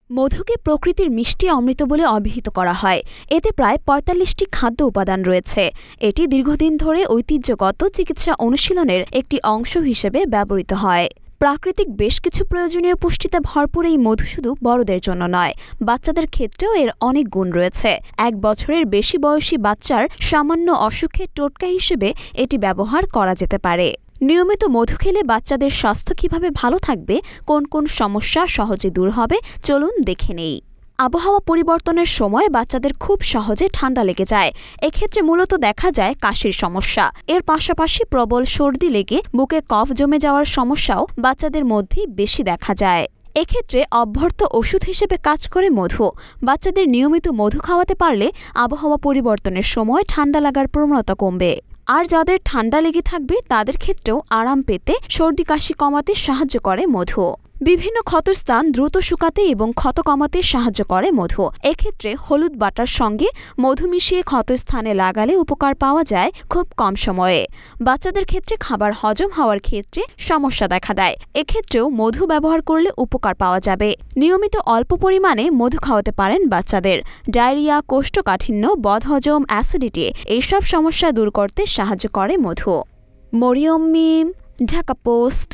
মধুকে প্রকৃতির মিষ্টি অমৃত বলে অভিহিত করা হয়। এতে প্রায় ৪৫টি খাদ্য উপাদান রয়েছে। এটি দীর্ঘদিন ধরে ঐতিহ্যগত চিকিৎসা অনুশীলনের একটি অংশ হিসেবে ব্যবহৃত হয়। প্রাকৃতিক বেশ কিছু প্রয়োজনীয় পুষ্টিতে ভরপুর এই মধু শুধু বড়দের জন্য নয়, বাচ্চাদের ক্ষেত্রেও এর অনেক গুণ রয়েছে। ১ বছরের বেশি বয়সী বাচ্চার সামান্য অসুখের টোটকা হিসেবে এটি ব্যবহার করা যেতে পারে। নিয়মিত মধু খেলে বাচ্চাদের স্বাস্থ্য কিভাবে ভালো থাকবে, কোন কোন সমস্যা সহজে দূর হবে, চলুন দেখে নেই। আবহাওয়া পরিবর্তনের সময় বাচ্চাদের খুব সহজে ঠান্ডা লেগে যায়। এক্ষেত্রে মূলত দেখা যায় কাশির সমস্যা। এর পাশাপাশি প্রবল সর্দি লেগে বুকে কফ জমে যাওয়ার সমস্যাও বাচ্চাদের মধ্যে বেশি দেখা যায়। এক্ষেত্রে অভ্যর্থ ওষুধ হিসেবে কাজ করে মধু। বাচ্চাদের নিয়মিত মধু খাওয়াতে পারলে আবহাওয়া পরিবর্তনের সময় ঠান্ডা লাগার প্রবণতা কমবে। আর যাদের ঠান্ডা লেগে থাকবে তাদের ক্ষেত্রেও আরাম পেতে, সর্দি কাশি কমাতে সাহায্য করে মধু। বিভিন্ন ক্ষতস্থান দ্রুত শুকাতে এবং ক্ষত কমাতে সাহায্য করে মধু। এক্ষেত্রে হলুদ বাটার সঙ্গে মধু মিশিয়ে ক্ষতস্থানে লাগালে উপকার পাওয়া যায় খুব কম সময়ে। বাচ্চাদের ক্ষেত্রে খাবার হজম হওয়ার ক্ষেত্রে সমস্যা দেখা দেয়। এক্ষেত্রেও মধু ব্যবহার করলে উপকার পাওয়া যাবে। নিয়মিত অল্প পরিমাণে মধু খাওয়াতে পারেন বাচ্চাদের। ডায়রিয়া, কোষ্ঠকাঠিন্য, বদহজম, অ্যাসিডিটি এইসব সমস্যা দূর করতে সাহায্য করে মধু। মরিয়ম মিম, ঢাকা পোস্ট।